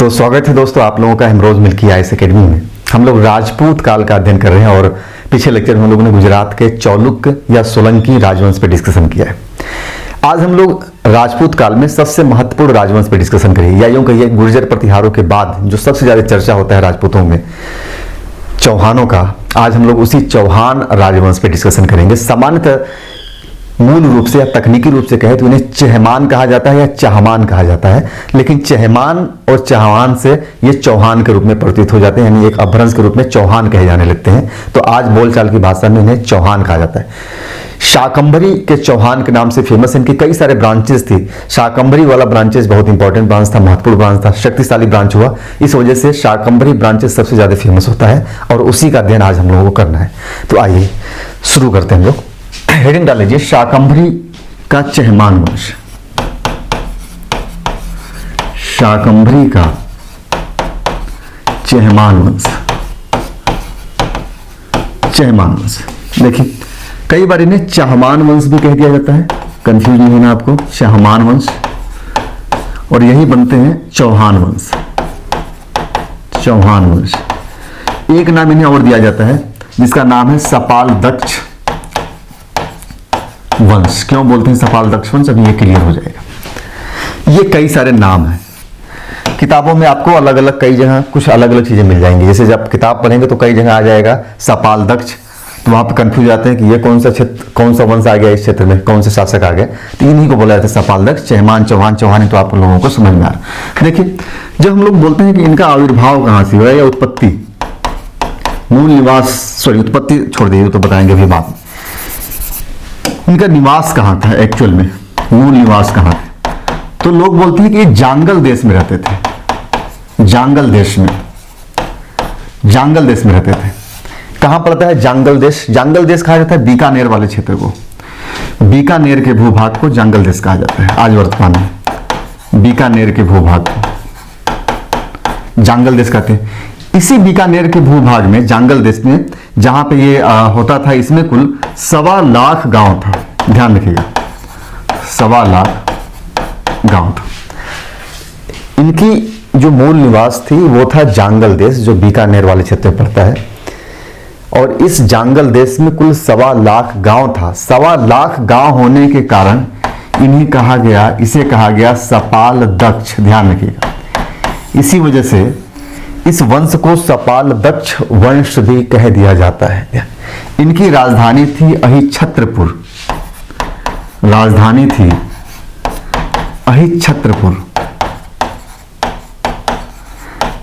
तो स्वागत है दोस्तों आप लोगों का हिमरोज मिल्की आईएएस एकेडमी में। हम लोग राजपूत काल का अध्ययन कर रहे हैं और पिछले लेक्चर में हम लोगों ने गुजरात के चौलुक्य या सोलंकी राजवंश पे डिस्कशन किया है। आज हम लोग राजपूत काल में सबसे महत्वपूर्ण राजवंश पे डिस्कशन करेंगे, या यूं कहिए गुर्जर प्रतिहारों के बाद जो सबसे ज्यादा चर्चा होता है राजपूतों में, चौहानों का। आज हम लोग उसी चौहान राजवंश पे डिस्कशन करेंगे। सामान्यतः मूल रूप से या तकनीकी रूप से कहे तो इन्हें चहमान कहा जाता है या चाहमान कहा जाता है, लेकिन चहमान और चाहमान से ये चौहान के रूप में प्रतीत हो जाते हैं, यानी एक अपभ्रंश के रूप में चौहान कहे जाने लगते हैं। तो आज बोलचाल की भाषा में इन्हें चौहान कहा जाता है। शाकंभरी के चौहान के नाम से फेमस, इनके कई सारे ब्रांचेस थी। शाकंभरी वाला ब्रांचेस बहुत इंपॉर्टेंट ब्रांच था, महत्वपूर्ण ब्रांच था, शक्तिशाली ब्रांच हुआ। इस वजह से शाकंभरी ब्रांचेस सबसे ज्यादा फेमस होता है और उसी का अध्ययन आज हम लोगों को करना है। तो आइए शुरू करते हैं। हम लोग हेडिंग डाल लीजिए, शाकंभरी का चहमान वंश। शाकंभरी का चहमान वंश। चहमान वंश देखिए, कई बार इन्हें चाहमान वंश भी कह दिया जाता है, कंफ्यूज नहीं होना आपको। चाहमान वंश और यही बनते हैं चौहान वंश। चौहान वंश। एक नाम इन्हें और दिया जाता है जिसका नाम है सपाल दक्ष वंश। क्यों बोलते हैं सपाल दक्ष वंश, अभी ये क्लियर हो जाएगा। ये कई सारे नाम हैं, किताबों में आपको अलग अलग कई जगह कुछ अलग अलग चीजें मिल जाएंगी। जैसे जब किताब पढ़ेंगे तो कई जगह आ जाएगा सपाल दक्ष, तो वहां पर कंफ्यूज जाते हैं कि ये कौन सा क्षेत्र, कौन सा वंश आ गया इस क्षेत्र में, कौन से शासक आ गए। तो इन्हीं को बोला जाता है सपाल दक्ष, चहमान, चौहान। चौहान तो आप लोगों को समझ में आ रहा। देखिए, जब हम लोग बोलते हैं कि इनका आविर्भाव कहां से हुआ या उत्पत्ति, मूल निवास, सॉरी उत्पत्ति छोड़ दीजिए तो बताएंगे अभी बाद में। इनका निवास कहां था एक्चुअल में, मूल निवास कहां था, तो लोग बोलते हैं कि ये जांगल देश में रहते थे। जांगल देश में, जांगल देश में रहते थे। कहां पड़ता है जांगल देश? जांगल देश कहा जाता है बीकानेर वाले क्षेत्र को। बीकानेर के भूभाग को जांगल देश कहा जाता है आज वर्तमान में। बीकानेर के भूभाग को जांगल देश कहते हैं। इसी बीकानेर के भूभाग में, जांगल देश में, जहां पे ये होता था, इसमें कुल 1.25 लाख गांव था। ध्यान रखिएगा, 1.25 लाख गांव था। इनकी जो मूल निवास थी वो था जांगल देश, जो बीकानेर वाले क्षेत्र में पड़ता है। और इस जांगल देश में कुल 1.25 लाख गांव था। 1.25 लाख गांव होने के कारण इन्हें कहा गया, इसे कहा गया सपाल दक्ष। ध्यान रखिएगा, इसी वजह से इस वंश को सपाल दक्ष वंश भी कह दिया जाता है। इनकी राजधानी थी अहिच्छत्रपुर। राजधानी थी अहिच्छत्रपुर।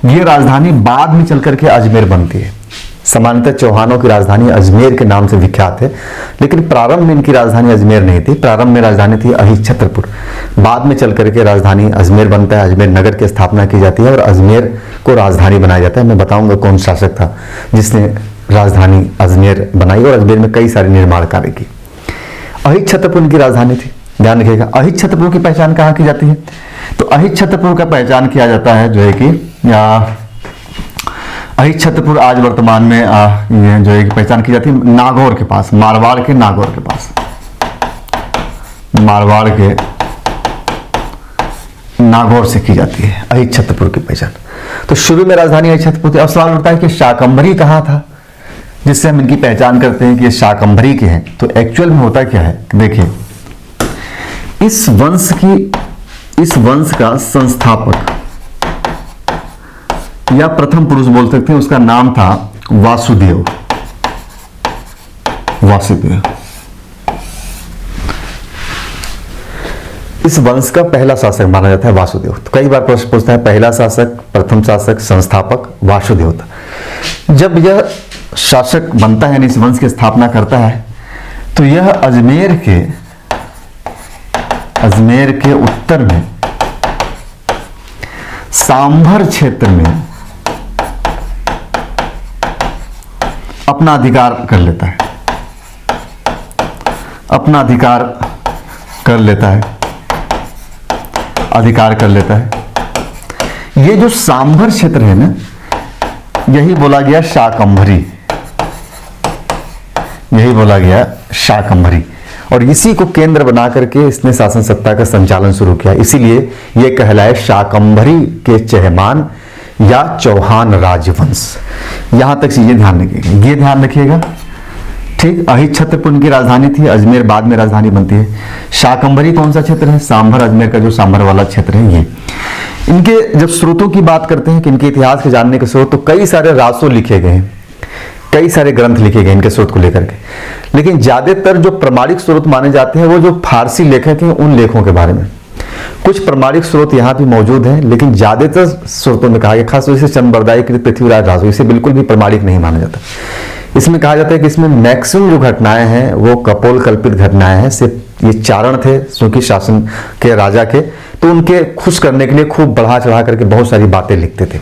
यह राजधानी बाद में चलकर के अजमेर बनती है। सामान्यतः चौहानों की राजधानी अजमेर के नाम से विख्यात है, लेकिन प्रारंभ में इनकी राजधानी अजमेर नहीं थी। प्रारंभ में राजधानी थी अहिच्छत्रपुर। बाद में चल करके राजधानी अजमेर बनता है। अजमेर नगर की स्थापना की जाती है और अजमेर को राजधानी बनाया जाता है। मैं बताऊंगा कौन शासक था जिसने राजधानी अजमेर बनाई और अजमेर में कई सारे निर्माण कार्य की। अहिच्छत्रपुर इनकी राजधानी थी। ध्यान रखिएगा, अहिच्छत्रपुर की पहचान कहाँ की जाती है? तो अहिच्छत्रपुर का पहचान किया जाता है जो है कि अहिच्छत्रपुर आज वर्तमान में जो है पहचान की जाती है नागौर के पास, मारवाड़ के नागौर के पास। मारवाड़ के नागौर से की जाती है अहिच्छत्रपुर की पहचान। तो शुरू में राजधानी अहिच्छत्रपुर थी। अब सवाल उठता है कि शाकंभरी कहां था जिससे हम इनकी पहचान करते हैं कि ये शाकंभरी के हैं। तो एक्चुअल में होता क्या है, देखिए, इस वंश का संस्थापक या प्रथम पुरुष बोल सकते हैं, उसका नाम था वासुदेव। वासुदेव इस वंश का पहला शासक माना जाता है वासुदेव। तो कई बार प्रश्न पूछता है पहला शासक, प्रथम शासक, संस्थापक वासुदेव था। जब यह शासक बनता है, यानी इस वंश की स्थापना करता है, तो यह अजमेर के उत्तर में सांभर क्षेत्र में अपना अधिकार कर लेता है। अपना अधिकार कर लेता है। अधिकार कर लेता है। ये जो सांभर क्षेत्र है ना, यही बोला गया शाकंभरी। यही बोला गया शाकंभरी। और इसी को केंद्र बना करके इसने शासन सत्ता का संचालन शुरू किया। इसीलिए ये कहलाए शाकंभरी के चहमान या चौहान राजवंश। यहां तक चीजें ध्यान रखिएगा, ये ध्यान रखिएगा, ठीक। अहित छत्रपुर उनकी राजधानी थी, अजमेर बाद में राजधानी बनती है। शाकंभरी कौन सा क्षेत्र है? सांभर, अजमेर का जो सांभर वाला क्षेत्र है ये। इनके जब स्रोतों की बात करते हैं कि इनके इतिहास के जानने के स्रोत, तो कई सारे रासो लिखे गए हैं, कई सारे ग्रंथ लिखे गए इनके स्रोत को लेकर के, लेकिन ज्यादातर जो प्रमाणिक स्रोत माने जाते हैं वो जो फारसी लेखक हैं उन लेखों के बारे में। कुछ प्रमाणिक स्रोत यहाँ भी मौजूद हैं, लेकिन ज्यादातर स्रोतों में कहा गया, खासतौर से चंद बरदाई कृत पृथ्वीराज रासो, इसे बिल्कुल भी प्रमाणिक नहीं माना जाता। इसमें कहा जाता है कि इसमें मैक्सिमम जो घटनाएं हैं वो कपोल कल्पित घटनाएं हैं। सिर्फ ये चारण थे क्योंकि शासन के राजा के, तो उनके खुश करने के लिए खूब बढ़ा चढ़ा करके बहुत सारी बातें लिखते थे,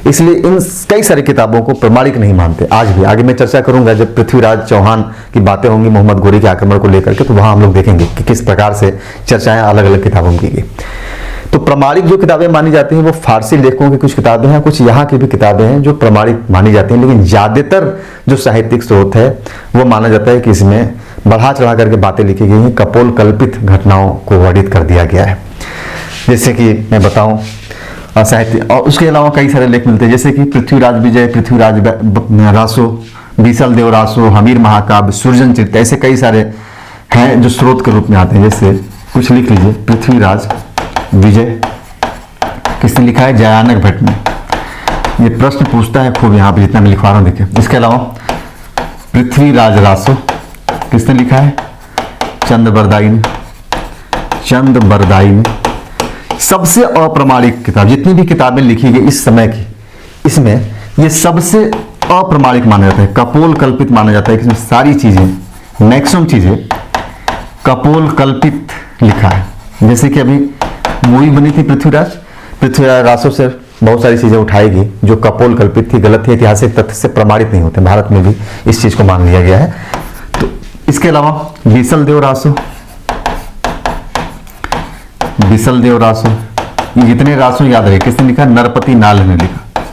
इसलिए इन कई सारी किताबों को प्रमाणिक नहीं मानते आज भी। आगे मैं चर्चा करूंगा जब पृथ्वीराज चौहान की बातें होंगी मोहम्मद गोरी के आक्रमण को लेकर के, तो वहां हम लोग देखेंगे कि किस प्रकार से चर्चाएं अलग अलग किताबों में की गई। तो प्रमाणिक जो किताबें मानी जाती हैं वो फारसी लेखकों की कुछ किताबें हैं, कुछ यहाँ की भी किताबें हैं जो प्रमाणिक मानी जाती हैं, लेकिन ज्यादातर जो साहित्यिक स्रोत है वो माना जाता है कि इसमें बढ़ा चढ़ा करके बातें लिखी गई हैं, कपोल कल्पित घटनाओं को वर्णित कर दिया गया है। जैसे कि मैं बताऊं साहित्य, और उसके अलावा कई सारे लेख मिलते हैं, जैसे कि पृथ्वीराज विजय, पृथ्वीराज रासो, बीसल देव रासो, हमीर महाकाव्य, सूर्जन चरित, ऐसे कई सारे हैं जो स्रोत के रूप में आते हैं। जैसे कुछ लिख लीजिए, पृथ्वीराज विजय किसने लिखा है? जयानक भट्ट ने। ये प्रश्न पूछता है खूब यहाँ पे जितना मैं लिखवा रहा हूँ, देखिए। इसके अलावा पृथ्वीराज रासो किसने लिखा है? चंद बरदाई ने। चंद बरदाई ने। सबसे अप्रमाणिक किताब, जितनी भी किताबें लिखी गई इस समय की, इसमें ये सबसे अप्रमाणिक माना जाता है, कपोल कल्पित माना जाता है कि इसमें सारी चीजें, मैक्सिमम चीजें कपोल कल्पित लिखा है। जैसे कि अभी मूवी बनी थी पृथ्वीराज रासो से बहुत सारी चीजें उठाएगी जो कपोल कल्पित थी, गलत थी, ऐतिहासिक तथ्य से प्रमाणित नहीं होते। भारत में भी इस चीज को मान लिया गया है। तो इसके अलावा बीसल देव रासो, बीसल देव रासो, ये जितने रासो याद रहे, किसने लिखा? नरपति नाल ने लिखा।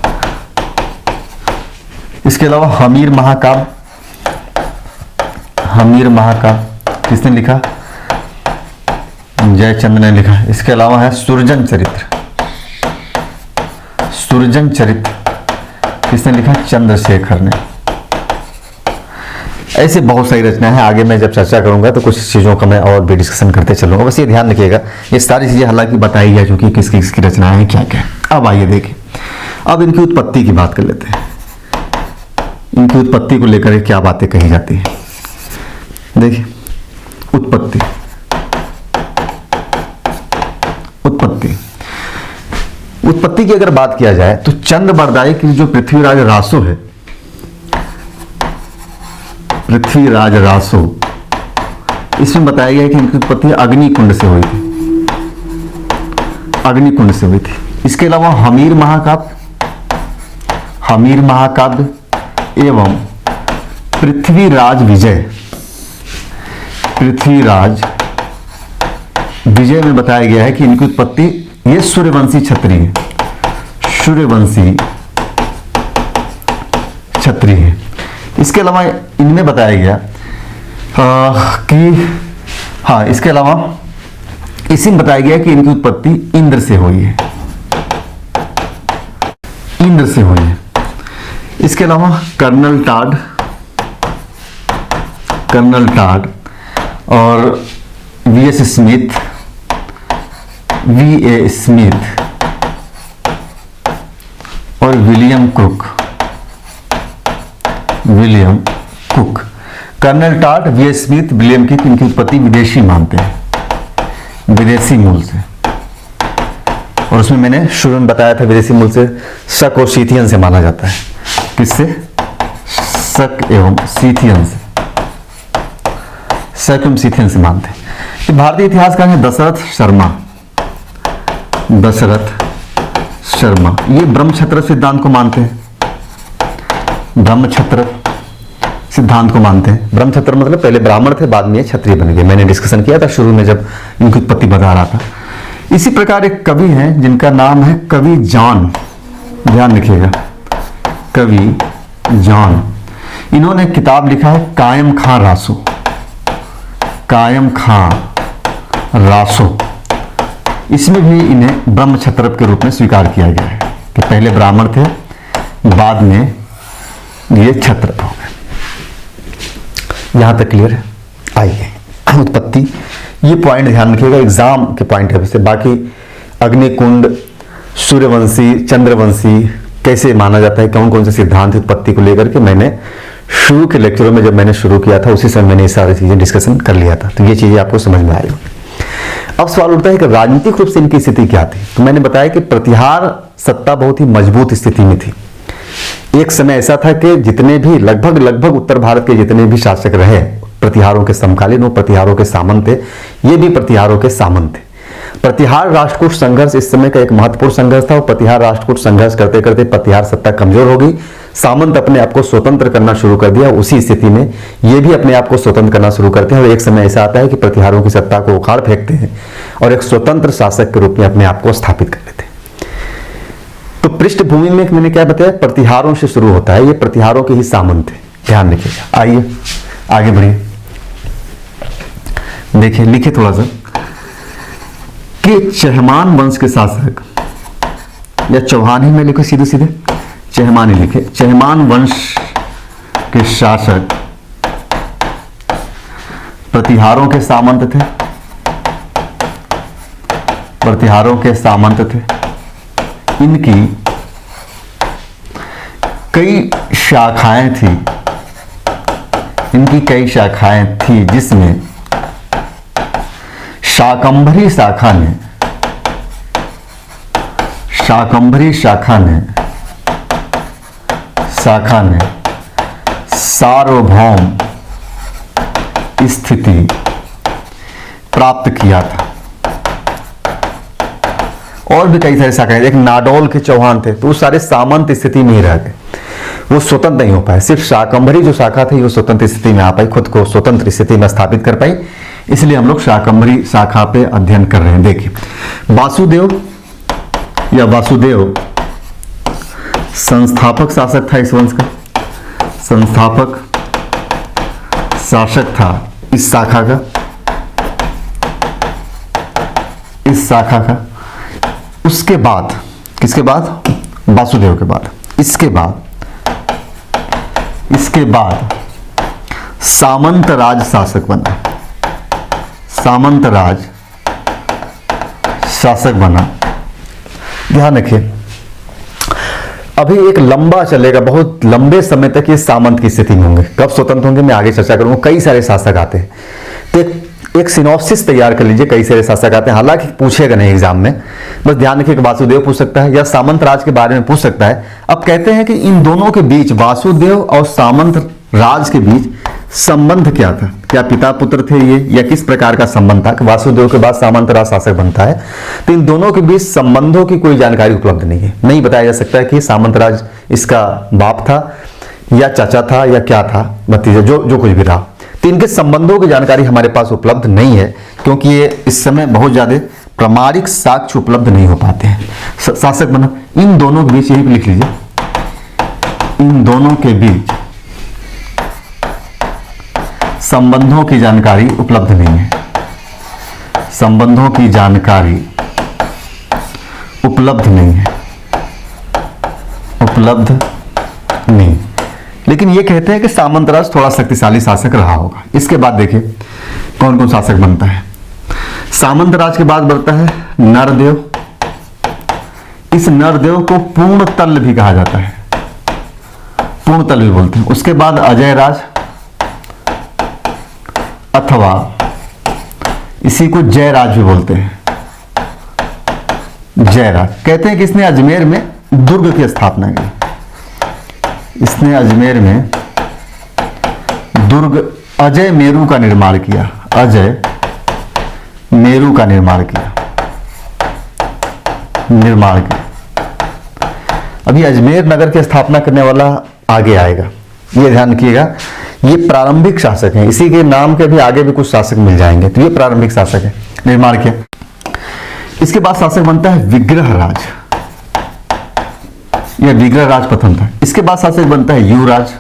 इसके अलावा हमीर महाकाव्य, हमीर महाकाव्य किसने लिखा? जयचंद ने लिखा। इसके अलावा है सुरजन चरित्र, सुरजन चरित्र किसने लिखा? चंद्रशेखर ने। ऐसे बहुत सारी रचनाएं हैं, आगे मैं जब चर्चा करूंगा तो कुछ चीजों का मैं और भी डिस्कशन करते चलूंगा। बस ये ध्यान रखिएगा, ये सारी चीजें हालांकि बताई जा चुकी है किसकी किसकी रचनाएं हैं, क्या क्या। अब आइए देखिए, अब इनकी उत्पत्ति की बात कर लेते हैं। इनकी उत्पत्ति को लेकर क्या बातें कही जाती है, देखिए। उत्पत्ति, उत्पत्ति उत्पत्ति की अगर बात किया जाए तो चंद बरदाई की जो पृथ्वीराज रासो है, पृथ्वीराज रासो, इसमें बताया गया है कि इनकी उत्पत्ति अग्निकुंड से हुई थी, अग्निकुंड से हुई थी। इसके अलावा हमीर महाकाव्य, हमीर महाकाव्य एवं पृथ्वीराज विजय, पृथ्वीराज विजय में बताया गया है कि इनकी उत्पत्ति ये सूर्यवंशी क्षत्रिय है, सूर्यवंशी क्षत्रिय है। इसके अलावा इनमें बताया गया कि हाँ, इसके अलावा इसी में बताया गया कि इनकी उत्पत्ति इंद्र से हुई है, इंद्र से हुई है। इसके अलावा कर्नल टाड, कर्नल टाड और वी.एस. Smith, VA. स्मिथ और William Cook, William Cook, colonel Tod, VS. Smith, William Cook इनकी उत्पत्ति विदेशी मानते हैं, विदेशी मूल से। और उसमें मैंने शुरू में बताया था विदेशी मूल से शक और सीथियन से माना जाता है। किससे? शक एवं सीथियन से, शक एवं सीथियन से मानते हैं। तो भारतीय इतिहासकार है दशरथ शर्मा, दशरथ शर्मा, ये ब्रह्मक्षत्र सिद्धांत को मानते हैं, ब्रह्मक्षत्र सिद्धांत को मानते हैं। ब्रह्मक्षत्र मतलब पहले ब्राह्मण थे, बाद में क्षत्रिय बन गए। मैंने डिस्कशन किया था शुरू में जब इनकी उत्पत्ति बता रहा था। इसी प्रकार एक कवि हैं जिनका नाम है कवि जॉन, ध्यान रखिएगा, कवि जॉन। इन्होंने किताब लिखा है कायम खां रासो, कायम खां रासो, इसमें भी इन्हें ब्रह्म क्षत्रप के रूप में स्वीकार किया गया है कि पहले ब्राह्मण थे, बाद में ये क्षत्रप हो गए। यहां तक क्लियर है? आइए उत्पत्ति, ये पॉइंट ध्यान रखिएगा, एग्जाम के पॉइंट है से। बाकी अग्निकुंड, सूर्यवंशी, चंद्रवंशी कैसे माना जाता है, कौन कौन से सिद्धांत उत्पत्ति को लेकर के मैंने शुरू के लेक्चरों में, जब मैंने शुरू किया था उसी समय मैंने ये सारी चीजें डिस्कशन कर लिया था, तो ये चीजें आपको समझ में आएगी। अब सवाल उठता है कि राजनीतिक रूप से इनकी स्थिति क्या थी। तो मैंने बताया कि प्रतिहार सत्ता बहुत ही मजबूत स्थिति में थी। एक समय ऐसा था कि जितने भी लगभग उत्तर भारत के जितने भी शासक रहे प्रतिहारों के समकालीन, वो प्रतिहारों के सामंत थे, ये भी प्रतिहारों के सामंत थे। प्रतिहार राष्ट्रकूट संघर्ष इस समय का एक महत्वपूर्ण संघर्ष था। प्रतिहार राष्ट्रकूट संघर्ष करते करते प्रतिहार सत्ता कमजोर हो गई, सामंत अपने आप को स्वतंत्र करना शुरू कर दिया। उसी स्थिति में ये भी अपने आप को स्वतंत्र करना शुरू करते हैं और एक समय ऐसा आता है कि प्रतिहारों की सत्ता को उखाड़ फेंकते हैं और एक स्वतंत्र शासक के रूप में अपने आप को स्थापित कर लेते हैं। तो पृष्ठभूमि में मैंने क्या बताया, प्रतिहारों से शुरू होता है, ये प्रतिहारों के ही सामंत है, ध्यान रखिएगा। आइए आगे बढ़िए, देखिए लिखे थोड़ा सा कि चहमान वंश के शासक, या चौहान ही में लिखो सीधे सीधे, चहमान ही लिखे, चहमान वंश के शासक प्रतिहारों के सामंत थे, प्रतिहारों के सामंत थे। इनकी कई शाखाएं थी, इनकी कई शाखाएं थी, जिसमें शाकंभरी शाखा ने सार्वभौम स्थिति प्राप्त किया था। और भी कई सारे शाखाएं, एक नाडौल के चौहान थे, तो वो सारे सामंत स्थिति में ही रह गए, वो स्वतंत्र नहीं हो पाए। सिर्फ शाकंभरी जो शाखा थी वो स्वतंत्र स्थिति में आ पाई, खुद को स्वतंत्र स्थिति में स्थापित कर पाई। इसलिए हम लोग शाकंभरी शाखा पे अध्ययन कर रहे हैं। देखिए वासुदेव या वासुदेव संस्थापक शासक था इस वंश का, संस्थापक शासक था इस शाखा का, इस शाखा का। उसके बाद, किसके बाद? वासुदेव के बाद। इसके बाद सामंत राज शासक बना, सामंत राज शासक बना। ध्यान रखिए, अभी एक लंबा चलेगा, बहुत लंबे समय तक ये सामंत की स्थिति में होंगे। कब स्वतंत्र होंगे मैं आगे चर्चा करूंगा। कई सारे शासक आते हैं, तो एक सिनॉप्सिस तैयार कर लीजिए। कई सारे शासक आते हैं, हालांकि पूछेगा नहीं एग्जाम में, बस ध्यान रखिए कि वासुदेव पूछ सकता है या सामंत राज के बारे में पूछ सकता है। अब कहते हैं कि इन दोनों के बीच, वासुदेव और सामंत राज के बीच संबंध क्या था, क्या पिता पुत्र थे ये, या किस प्रकार का संबंध था कि वासुदेव के बाद सामंत राज शासक बनता है। तो इन दोनों के बीच संबंधों की कोई जानकारी उपलब्ध नहीं है। नहीं बताया जा सकता है कि सामंत राज इसका बाप था या चाचा था या क्या था, भतीजा, जो कुछ भी रहा। तो इनके संबंधों की जानकारी हमारे पास उपलब्ध नहीं है, क्योंकि ये इस समय बहुत ज्यादा प्रामाणिक साक्ष्य उपलब्ध नहीं हो पाते हैं। शासक बना, इन दोनों के बीच, यही भी लिख लीजिए, इन दोनों के बीच संबंधों की जानकारी उपलब्ध नहीं है, संबंधों की जानकारी उपलब्ध नहीं है, उपलब्ध नहीं। लेकिन ये कहते हैं कि सामंत राज थोड़ा शक्तिशाली शासक रहा होगा। इसके बाद देखिए कौन कौन शासक बनता है। सामंत राज के बाद बनता है नरदेव। इस नरदेव को पूर्णतल भी कहा जाता है, पूर्णतल भी बोलते हैं। उसके बाद अजय राज, अथवा इसी को जयराज भी बोलते हैं, जयराज। कहते हैं कि इसने अजमेर में दुर्ग की स्थापना की, इसने अजमेर में दुर्ग, अजय मेरू का निर्माण किया, अजय मेरू का निर्माण किया। अभी अजमेर नगर की स्थापना करने वाला आगे आएगा, ये ध्यान रखिएगा। ये प्रारंभिक शासक हैं, इसी के नाम के भी आगे भी कुछ शासक मिल जाएंगे, तो ये प्रारंभिक शासक है, निर्माण किया। इसके बाद शासक बनता है विग्रह राज, यह विग्रह राज प्रथम था। इसके बाद शासक बनता है युवराज।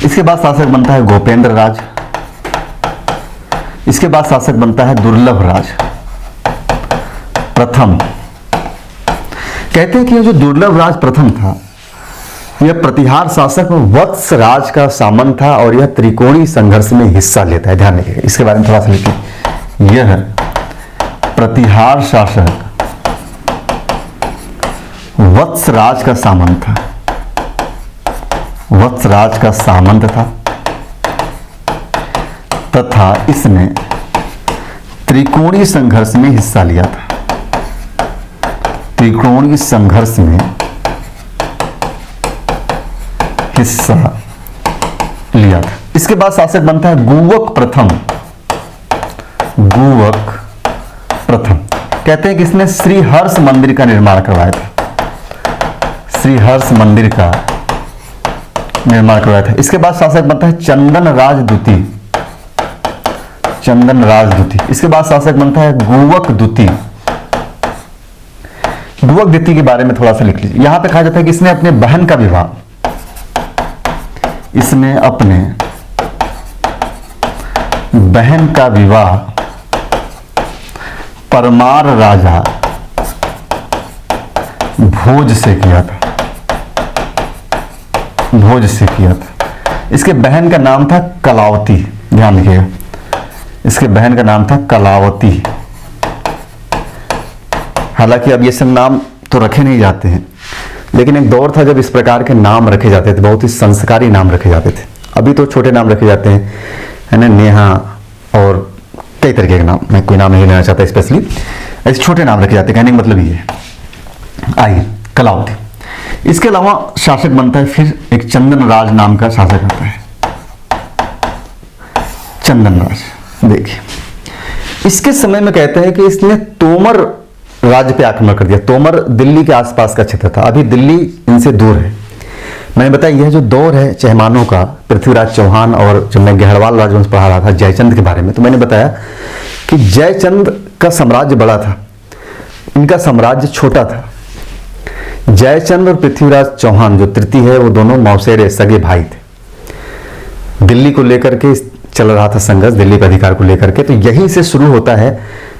इसके बाद शासक बनता है गोपेंद्र राज। इसके बाद शासक बनता है दुर्लभ राज प्रथम। कहते हैं कि यह जो दुर्लभ राज प्रथम था, यह प्रतिहार शासक वत्स राज का सामंत था और यह त्रिकोणीय संघर्ष में हिस्सा लेता है। ध्यान रखिएगा, इसके बारे में थोड़ा सा लिखिए। यह प्रतिहार शासक वत्स राज का सामंत था, वत्स राज का सामंत था तथा इसने त्रिकोणीय संघर्ष में हिस्सा लिया था, त्रिकोणीय संघर्ष में हिस्सा लिया था। इसके बाद शासक बनता है गुवक प्रथम, गुवक प्रथम। कहते हैं कि इसने श्रीहर्ष मंदिर का निर्माण करवाया था, श्रीहर्ष मंदिर का निर्माण करवाया था। इसके बाद शासक बनता है चंदन राज द्वितीय, चंदन राज द्वितीय। इसके बाद शासक बनता है गुवक द्वितीय। गुवक द्वितीय के बारे में थोड़ा सा लिख लीजिए। यहां पे कहा जाता है कि इसने अपने बहन का विवाह, इसने अपने बहन का विवाह परमार राजा भोज से किया था, भोज से किया था। इसके बहन का नाम था कलावती। ध्यान रखिएगा, इसके बहन का नाम था कलावती। हालांकि अब ये सब नाम तो रखे नहीं जाते हैं, लेकिन एक दौर था जब इस प्रकार के नाम रखे जाते थे, बहुत ही संस्कारी नाम रखे जाते थे। अभी तो छोटे नाम रखे जाते हैं, है ना, नेहा और कई तरीके के नाम, मैं कोई नाम नहीं लेना चाहता स्पेशली, ऐसे छोटे नाम रखे जाते हैं। कहने का मतलब ये है। आइए, कलावती। इसके अलावा शासक बनता है फिर एक चंदन राज नाम का शासक आता है, चंदन राज। देखिए, इसके समय में कहते हैं कि इसने तोमर राज्य पे आक्रमण कर दिया। तोमर दिल्ली के आसपास का क्षेत्र था, अभी दिल्ली इनसे दूर है। मैंने बताया यह जो दौर है चहमानों का, पृथ्वीराज चौहान, और जब मैं गहड़वाल राजवंश पढ़ा रहा था जयचंद के बारे में, तो मैंने बताया कि जयचंद का साम्राज्य बड़ा था, इनका साम्राज्य छोटा था। जयचंद और पृथ्वीराज चौहान जो तृतीय है, वो दोनों मौसेरे सगे भाई थे। दिल्ली को लेकर के चल रहा था संघर्ष, दिल्ली पे अधिकार को लेकर के, तो यहीं से शुरू होता है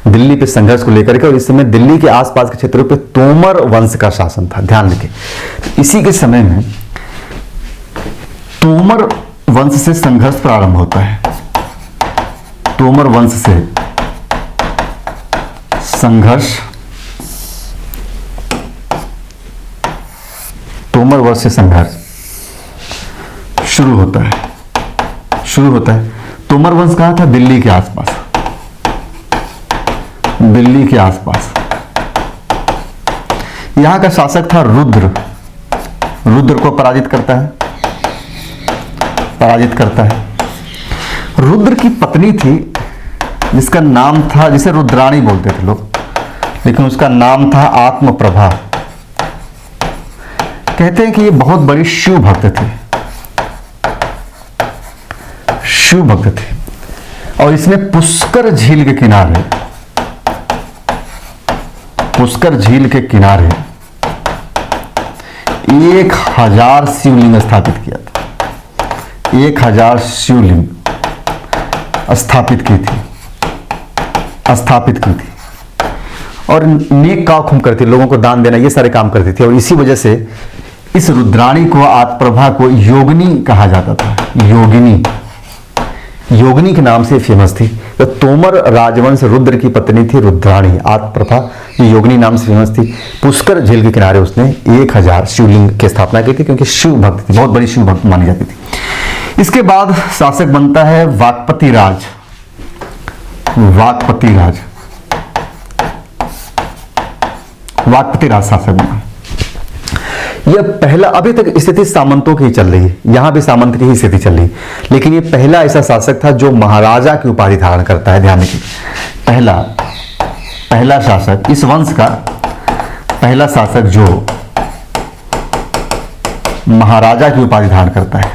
दिल्ली पे संघर्ष को लेकर के। और इस समय दिल्ली के आसपास के क्षेत्रों पे तोमर वंश का शासन था। ध्यान रखिए, इसी के समय में तोमर वंश से संघर्ष प्रारंभ होता है, तोमर वंश से संघर्ष, तोमर वंश से संघर्ष शुरू होता है, शुरू होता है। तोमर वंश कहां था? दिल्ली के आसपास, दिल्ली के आसपास। यहां का शासक था रुद्र, रुद्र को पराजित करता है, पराजित करता है। रुद्र की पत्नी थी जिसका नाम था, जिसे रुद्राणी बोलते थे लोग, लेकिन उसका नाम था आत्मप्रभा। कहते हैं कि ये बहुत बड़ी शिव भक्त थे, शिव भक्त थे। और इसने पुष्कर झील के किनारे, पुष्कर झील के किनारे 1000 शिवलिंग स्थापित किया था, 1000 शिवलिंग स्थापित की थी, स्थापित की थी। और नेक काम खूब करती, लोगों को दान देना, ये सारे काम करती थी। और इसी वजह से इस रुद्राणी को, आत्मप्रभा को योगिनी कहा जाता था, योगिनी, योगिनी के नाम से फेमस थी। तो तोमर राजवंश रुद्र की पत्नी थी रुद्राणी, आत्मप्रभा, ये योगिनी नाम से फेमस थी। पुष्कर झील के किनारे उसने 1000 शिवलिंग की स्थापना की थी, क्योंकि शिव भक्त थी, बहुत बड़ी शिव भक्त मानी जाती थी। इसके बाद शासक बनता है वाकपति राज, वाकपति राज, वाकपति राज शासक बना। यह पहला, अभी तक स्थिति सामंतों की ही चल रही है, यहां भी सामंत की ही स्थिति चल रही है, लेकिन यह पहला ऐसा शासक था जो महाराजा की उपाधि धारण करता है। ध्यान रखिए, पहला, पहला शासक, इस वंश का पहला शासक जो महाराजा की उपाधि धारण करता है,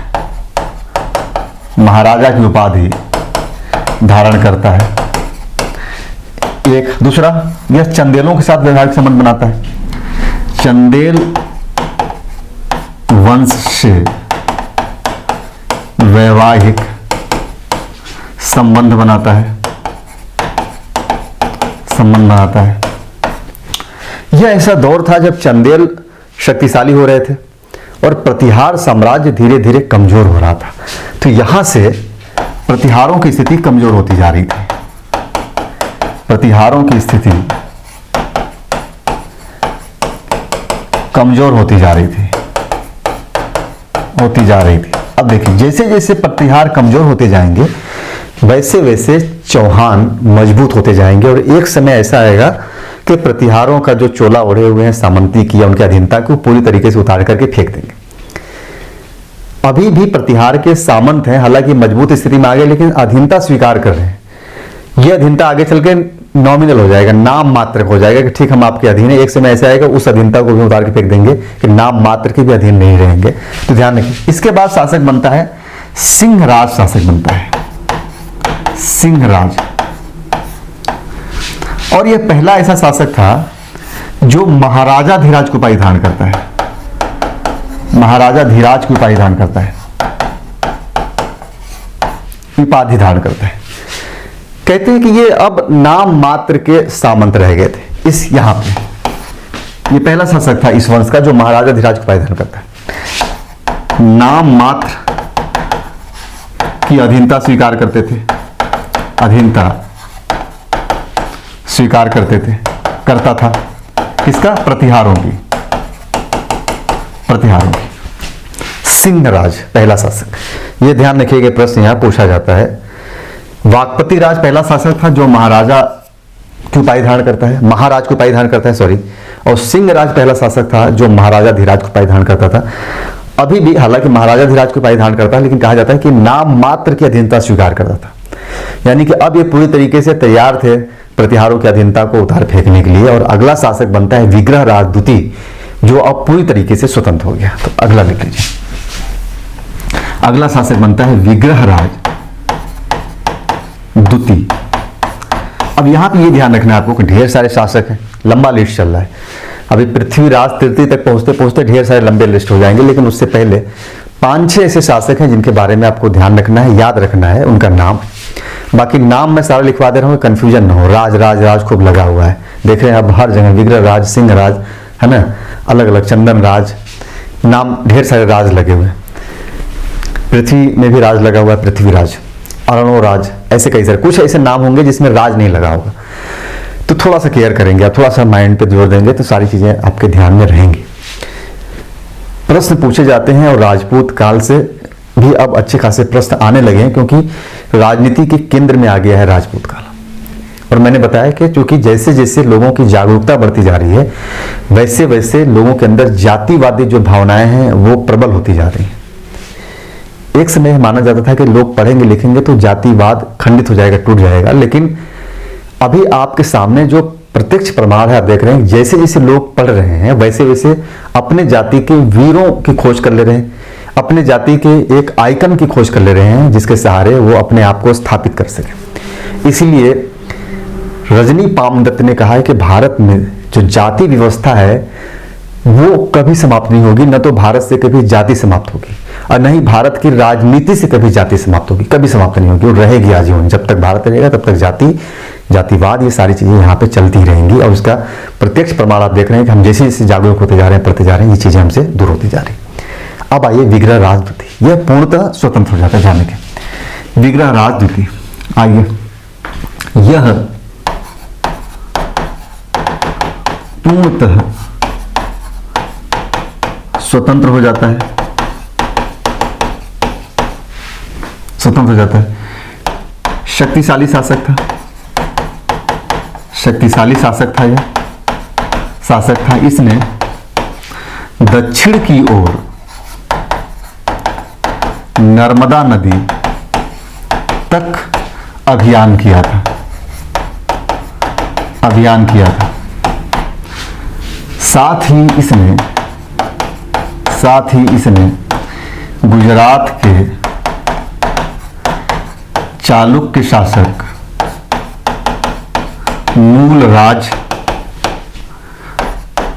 महाराजा की उपाधि धारण करता है। एक दूसरा, यह चंदेलों के साथ वैवाहिक संबंध बनाता है, चंदेल वंश से वैवाहिक संबंध बनाता है। संबंध बनाता है। यह ऐसा दौर था जब चंदेल शक्तिशाली हो रहे थे और प्रतिहार साम्राज्य धीरे धीरे कमजोर हो रहा था। तो यहां से प्रतिहारों की स्थिति कमजोर होती जा रही थी। प्रतिहारों की स्थिति कमजोर होती जा रही थी। अब देखिए, जैसे जैसे प्रतिहार कमजोर होते जाएंगे वैसे वैसे चौहान मजबूत होते जाएंगे और एक समय ऐसा आएगा कि प्रतिहारों का जो चोला ओढ़े हुए हैं सामंती की या उनकी अधीनता को पूरी तरीके से उतार करके फेंक देंगे। अभी भी प्रतिहार के सामंत हैं, हालांकि मजबूत स्थिति में आ गए, लेकिन अधीनता स्वीकार कर रहे हैं। यह अधीनता आगे चल के नॉमिनल हो जाएगा, नाम मात्र हो जाएगा कि ठीक हम आपके अधीन है। एक समय ऐसा आएगा उस अधीनता को भी उतार के फेंक देंगे कि नाम मात्र के भी अधीन नहीं रहेंगे। तो ध्यान रखिए। इसके बाद शासक बनता है सिंहराज। शासक बनता है सिंहराज, और यह पहला ऐसा शासक था जो महाराजा धीराज की उपाधि धारण करता है। महाराजा धीराज की उपाधि धारण करता है, उपाधि धारण करता है। कहते हैं कि ये अब नाम मात्र के सामंत रह गए थे। इस यहां पे ये पहला शासक था इस वंश का जो महाराजा धीराज की उपाधि धारण करता है। नाम मात्र की अधीनता स्वीकार करते थे, अधीनता स्वीकार करता था। किसका? प्रतिहारों की। सिंहराज पहला शासक। यह ध्यान रखिएगा, प्रश्न यहां पूछा जाता है। वाकपति राज पहला शासक था जो महाराजा की उपाधि धारण करता है, महाराज की उपाधि धारण करता है, सॉरी। और सिंहराज पहला शासक था जो महाराजा धीराज की उपाधि धारण करता था। अभी भी हालांकि महाराजा धीराज की उपाधि धारण करता है, लेकिन कहा जाता है कि नाम मात्र की अधीनता स्वीकार करता था। यानी कि अब ये पूरी तरीके से तैयार थे प्रतिहारों की अधीनता को उतार फेंकने के लिए। और अगला शासक बनता है विग्रहराज द्वितीय, जो अब पूरी तरीके से स्वतंत्र हो गया। तो अगला लिख लीजिए। अगला शासक बनता है विग्रहराज द्वितीय। अब यहां पे ये ध्यान रखना है आपको कि ढेर सारे शासक हैं, लंबा लिस्ट चल रहा है। अभी पृथ्वीराज तृतीय तक पहुंचते पहुंचते ढेर सारे लंबे लिस्ट हो जाएंगे, लेकिन उससे पहले 5-6 ऐसे शासक हैं जिनके बारे में आपको ध्यान रखना है, याद रखना है उनका नाम। बाकी नाम मैं सारा लिखवा दे रहा हूँ, कंफ्यूजन ना हो। राज राज राज खूब लगा हुआ है, देख रहे हैं अब हर जगह विग्रहराज, सिंहराज, है ना, अलग अलग, चंदन राज, नाम ढेर सारे राज लगे हुए हैं। पृथ्वी में भी राज लगा हुआ है, पृथ्वीराज, अरणो राज, ऐसे कई सारे कुछ ऐसे नाम होंगे जिसमें राज नहीं लगा होगा। तो थोड़ा सा केयर करेंगे आप, थोड़ा सा माइंड पे जोर देंगे तो सारी चीजें आपके ध्यान में रहेंगी। प्रश्न पूछे जाते हैं और राजपूत काल से भी अब अच्छे खासे प्रश्न आने लगे हैं, क्योंकि राजनीति के केंद्र में आ गया है राजपूत काल। और मैंने बताया कि क्योंकि जैसे जैसे लोगों की जागरूकता बढ़ती जा रही है वैसे वैसे लोगों के अंदर जातिवादी जो भावनाएं हैं वो प्रबल होती जा रही हैं। एक समय माना जाता था कि लोग पढ़ेंगे लिखेंगे तो जातिवाद खंडित हो जाएगा, टूट जाएगा, लेकिन अभी आपके सामने जो प्रत्यक्ष प्रमाण है आप देख रहे हैं, जैसे जैसे लोग पढ़ रहे हैं वैसे वैसे अपने जाति के वीरों की खोज कर ले रहे हैं, अपने जाति के एक आइकन की खोज कर ले रहे हैं जिसके सहारे वो अपने आप को स्थापित कर सके। इसीलिए रजनी पामदत्त ने कहा है कि भारत में जो जाति व्यवस्था है वो कभी समाप्त नहीं होगी, न तो भारत से कभी जाति समाप्त होगी और न ही भारत की राजनीति से कभी जाति समाप्त होगी, कभी समाप्त नहीं होगी, वो रहेगी आजीवन। जब तक भारत रहेगा तब तक जाति, जातिवाद, ये सारी चीजें यहाँ पे चलती रहेंगी। और उसका प्रत्यक्ष प्रमाण आप देख रहे हैं कि हम जैसे जैसे जागरूक होते जा रहे हैं, पढ़ते जा रहे हैं, ये चीजें हमसे दूर होती जा रही। अब आइए विग्रहराज द्वितीय, यह पूर्णतः स्वतंत्र हो जाता है जाने के। विग्रहराज द्वितीय, आइए, यह पूर्णतः स्वतंत्र हो जाता है, स्वतंत्र हो जाता है। शक्तिशाली शासक था, शक्तिशाली शासक था, यह शासक था। इसने दक्षिण की ओर नर्मदा नदी तक अभियान किया था, अभियान किया था। साथ ही इसने गुजरात के चालुक्य शासक मूलराज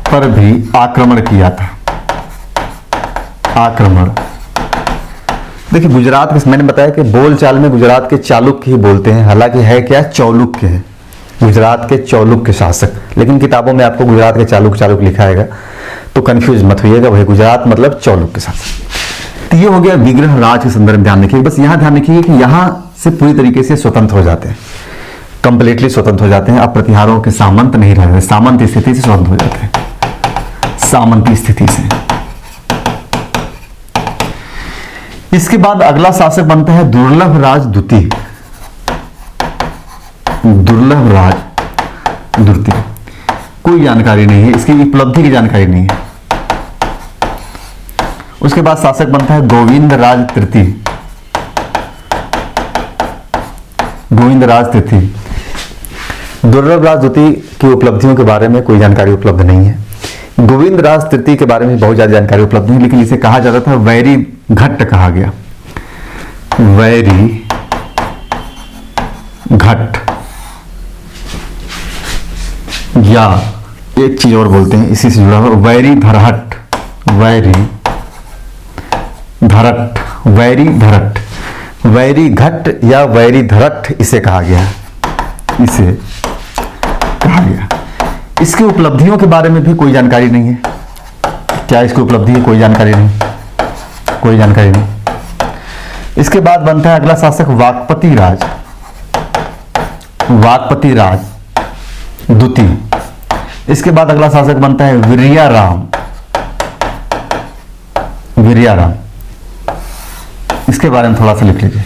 पर भी आक्रमण किया था, आक्रमण। देखिए गुजरात के, मैंने बताया कि बोलचाल में गुजरात के चालुक्य ही बोलते हैं, हालांकि है क्या, चौलुक्य है, गुजरात के चालुक्य शासक, लेकिन किताबों में आपको गुजरात के चालुक्य लिखा आएगा, तो कंफ्यूज मत होइएगा, वही गुजरात मतलब चालुक्य शासक। तो ये हो गया विग्रह राज के संदर्भ में ध्यान रखिए। बस यहाँ ध्यान रखिए कि यहाँ से पूरी तरीके से स्वतंत्र हो जाते हैं, कंप्लीटली स्वतंत्र हो जाते हैं। अब प्रतिहारों के सामंत नहीं रहे, सामंत स्थिति से स्वतंत्र हो जाते हैं, सामंती स्थिति से। इसके बाद अगला शासक बनता है दुर्लभ राज द्वितीय। दुर्लभ राज द्वितीय, कोई जानकारी नहीं है, इसकी उपलब्धि की जानकारी नहीं है। उसके बाद शासक बनता है गोविंद राज तृतीय। गोविंद राज तृतीय, दुर्लभ राज द्वितीय की उपलब्धियों के बारे में कोई जानकारी उपलब्ध नहीं है। गोविंद राज तृतीय के बारे में बहुत ज्यादा जानकारी उपलब्ध नहीं, लेकिन इसे कहा जाता था वैरी घट्ट कहा गया, वैरी घट्ट, या एक चीज और बोलते हैं इसी से जुड़ा हुआ, वैरी धरहट, वैरी धरट, वैरी धरट, वैरी घट या वैरी धरट इसे कहा गया, इसे कहा गया। इसकी उपलब्धियों के बारे में भी कोई जानकारी नहीं है। क्या इसकी उपलब्धि है? कोई जानकारी नहीं, कोई जानकारी नहीं। इसके बाद बनता है अगला शासक वाकपति राज, वाकपति राज द्वितीय। इसके बाद अगला शासक बनता है विरयाराम, विरयाराम। इसके बारे में थोड़ा सा लिख लीजिए।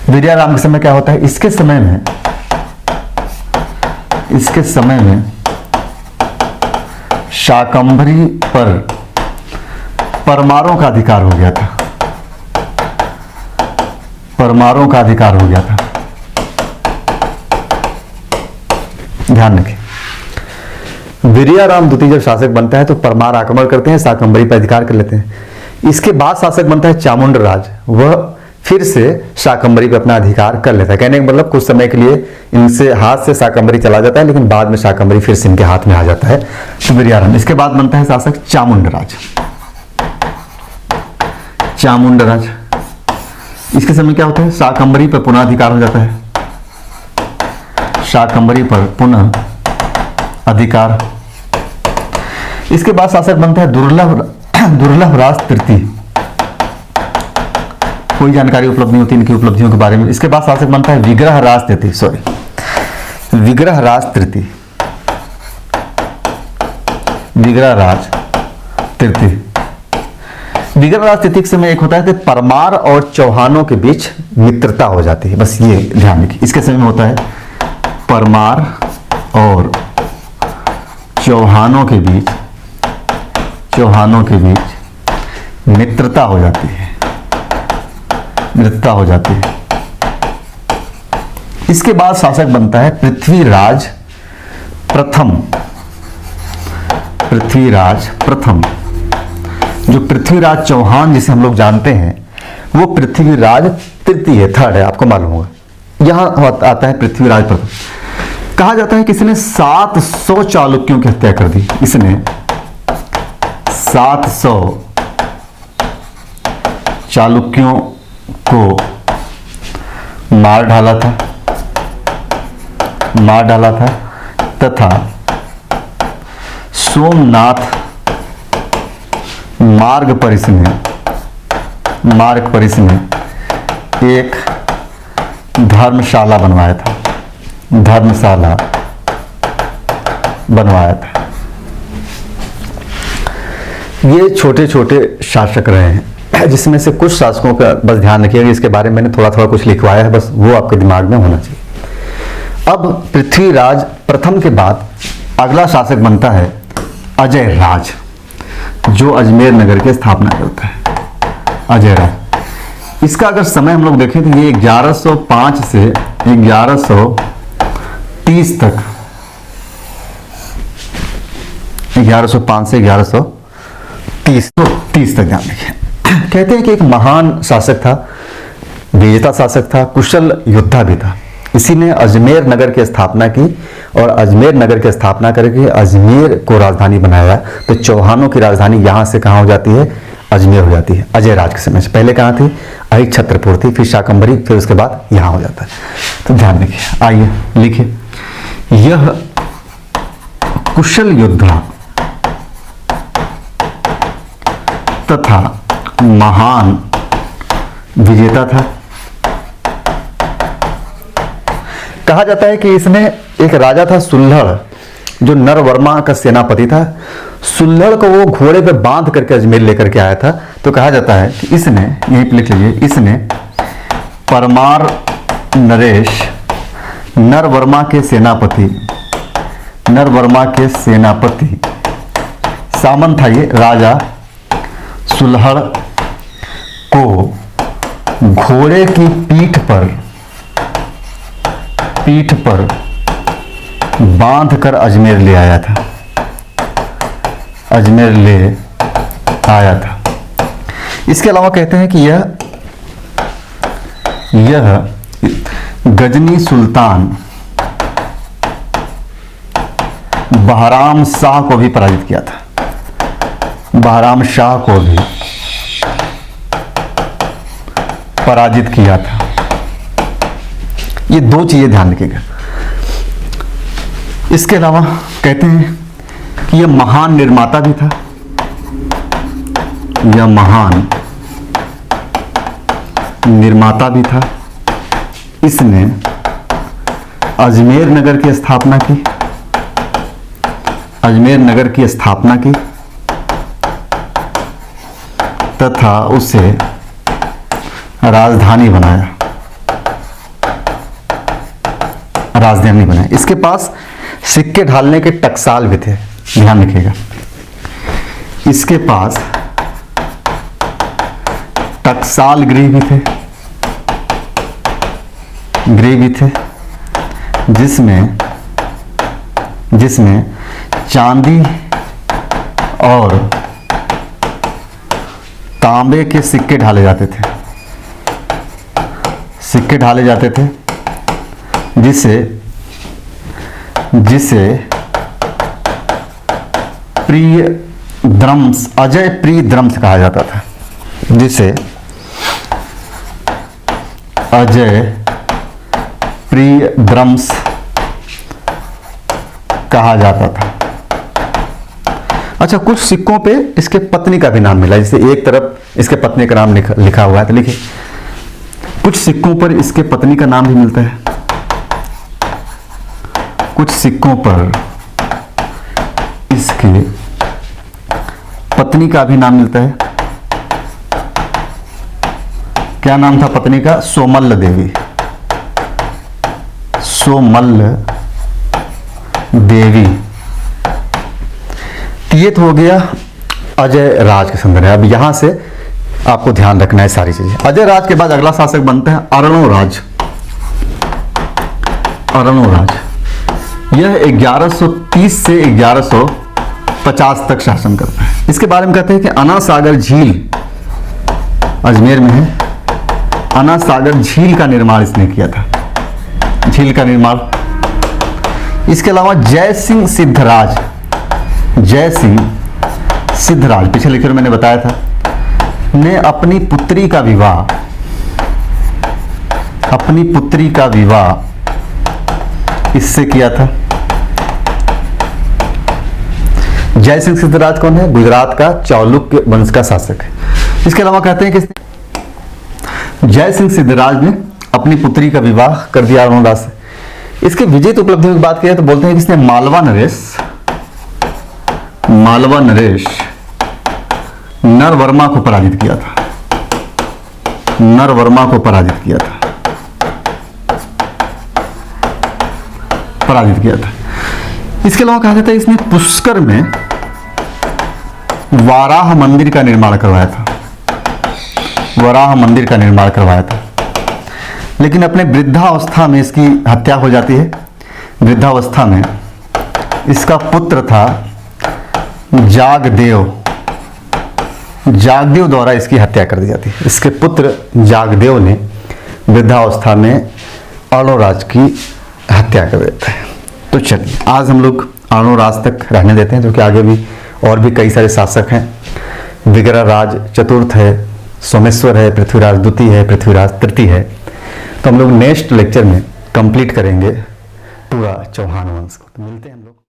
विरयाराम के समय क्या होता है? इसके समय में, इसके समय में शाकंभरी पर परमारों का अधिकार हो गया था, परमारों का अधिकार हो गया था। ध्यान रखें, विरयाराम द्वितीय जब शासक बनता है तो परमार आक्रमण करते हैं, शाकंभरी पर अधिकार कर लेते हैं। इसके बाद शासक बनता है चामुंड राज, वह फिर से शाकंभरी पर अपना अधिकार कर लेता है। कहने का मतलब कुछ समय के लिए इनसे हाथ से शाकंभरी चला जाता है, लेकिन बाद में शाकंभरी फिर से इनके हाथ में आ जाता है, तो विरयाराम। इसके बाद बनता है शासक चामुंड राज, चामुंड राज। इसके समय क्या होता है? शाकंभरी पर पुनः अधिकार हो जाता है, शाकंभरी पर पुनः अधिकार। इसके बाद शासक बनता है दुर्लभ राज तृतीय, कोई जानकारी उपलब्ध नहीं होती इनकी उपलब्धियों के बारे में। इसके बाद शासक बनता है विग्रह राज तृतीय, सॉरी विग्रह राज तृतीय, विग्रह राज तृतीय। विग्रह राज तृतीय के समय एक होता है कि परमार और चौहानों के बीच मित्रता हो जाती है, बस ये ध्यान रखिए। इसके समय में होता है परमार और चौहानों के बीच, चौहानों के बीच मित्रता हो जाती है, मित्रता हो जाती है। इसके बाद शासक बनता है पृथ्वीराज प्रथम, पृथ्वीराज प्रथम। जो पृथ्वीराज चौहान जिसे हम लोग जानते हैं वो पृथ्वीराज तृतीय है, थर्ड है, आपको मालूम होगा। यहां आता है पृथ्वीराज प्रथम। कहा जाता है कि इसने 700 चालुक्यों की हत्या कर दी, इसने 700 चालुक्यों को मार डाला था, मार डाला था, तथा सोमनाथ मार्ग पर इसने एक धर्मशाला बनवाया था, धर्मशाला बनवाया था। ये छोटे छोटे शासक रहे हैं, जिसमें से कुछ शासकों का बस ध्यान रखिएगा, इसके बारे में मैंने थोड़ा थोड़ा कुछ लिखवाया है, बस वो आपके दिमाग में होना चाहिए। अब पृथ्वीराज प्रथम के बाद अगला शासक बनता है अजय राज, जो अजमेर नगर की स्थापना करता है, अजय राज। इसका अगर समय हम लोग देखें तो ये 1105 से 1130 तक, 1105 से 1130 तक ध्यान रखें। कहते हैं कि एक महान शासक था, विजेता शासक था, कुशल योद्धा भी था। इसी ने अजमेर नगर की स्थापना की और अजमेर नगर की स्थापना करके अजमेर को राजधानी बनाया। तो चौहानों की राजधानी यहां से कहां हो जाती है? अजमेर हो जाती है अजय राज के समय से। पहले कहां थी? अहिक छत्रपुर थी, फिर शाकंभरी, फिर उसके बाद यहां हो जाता है। तो ध्यान रखिए, आइए लिखिए। यह कुशल योद्धा तथा महान विजेता था। कहा जाता है कि इसने, एक राजा था सुल्हड़, जो नरवर्मा का सेनापति था। सुल्हड़ को वो घोड़े पे बांध करके अजमेर लेकर के आया था। तो कहा जाता है कि इसने, यहीं पे लिख लीजिए, इसने परमार नरेश, नरवर्मा के सेनापति, नरवर्मा के सेनापति सामंत था ये राजा सुल्हड़ को घोड़े की पीठ पर बांध कर अजमेर ले आया था, अजमेर ले आया था। इसके अलावा कहते हैं कि यह गजनी सुल्तान बहराम शाह को भी पराजित किया था, बहराम शाह को भी पराजित किया था। ये दो चीजें ध्यान रखिएगा। इसके अलावा कहते हैं कि यह महान निर्माता भी था, यह महान निर्माता भी था। इसने अजमेर नगर की स्थापना की, अजमेर नगर की स्थापना की तथा उसे राजधानी बनाया, राजधानी बनाया। इसके पास सिक्के ढालने के टकसाल भी थे, ध्यान रखिएगा। इसके पास टकसाल गृह भी थे, गृह भी थे, जिसमें चांदी और तांबे के सिक्के ढाले जाते थे, सिक्के ढाले जाते थे, जिसे प्रिय द्रम्स, अजय प्रिय द्रम्स कहा जाता था, जिसे अजय प्रिय द्रम्स कहा जाता था। अच्छा, कुछ सिक्कों पे इसके पत्नी का भी नाम मिला, जैसे एक तरफ इसके पत्नी का नाम लिखा हुआ है, तो लिखिए। कुछ सिक्कों पर इसके पत्नी का नाम भी मिलता है, कुछ सिक्कों पर इसके पत्नी का भी नाम मिलता है। क्या नाम था पत्नी का? सोमल्ल देवी, सोमल्ल देवी। ये तो हो गया अजय राज के संदर्भ है। अब यहां से आपको ध्यान रखना है सारी चीजें। अजय राज के बाद अगला शासक बनते हैं अर्णोराज। अर्णोराज यह 1130 से 1150 तक शासन करता है। इसके बारे में कहते हैं कि अना सागर झील अजमेर में है, अना सागर झील का निर्माण इसने किया था, झील का निर्माण। इसके अलावा जय सिंह सिद्धराज, जय सिंह सिद्धराज पिछले लेक्चर में मैंने बताया था, ने अपनी पुत्री का विवाह, अपनी पुत्री का विवाह इससे किया था। जय सिंह सिद्धराज कौन है? गुजरात का चालुक्य वंश का शासक है। इसके अलावा कहते हैं कि जय सिंह सिद्धराज ने अपनी पुत्री का विवाह कर दिया अर्णोराज से। इसके विजय उपलब्धियों की बात की तो बोलते हैं कि इसने मालवा नरेश नरवर्मा को पराजित किया था, नरवर्मा को पराजित किया था, पराजित किया था। इसके अलावा कहा जाता है इसने पुष्कर में वाराह मंदिर का निर्माण करवाया था, वराह मंदिर का निर्माण करवाया था। लेकिन अपने वृद्धावस्था में इसकी हत्या हो जाती है। वृद्धावस्था में इसका पुत्र था जागदेव, जागदेव द्वारा इसकी हत्या कर दी जाती है। इसके पुत्र जागदेव ने वृद्धावस्था में अर्णोराज की हत्या कर देता है। तो चलिए आज हम लोग अर्णोराज तक रहने देते हैं, क्योंकि आगे भी और भी कई सारे शासक हैं। विग्रह राज चतुर्थ है, सोमेश्वर है, पृथ्वीराज द्वितीय है, पृथ्वीराज तृतीय है। तो हम लोग नेक्स्ट लेक्चर में कंप्लीट करेंगे। पूरा चौहान वंश को। तो मिलते हैं हम लोग।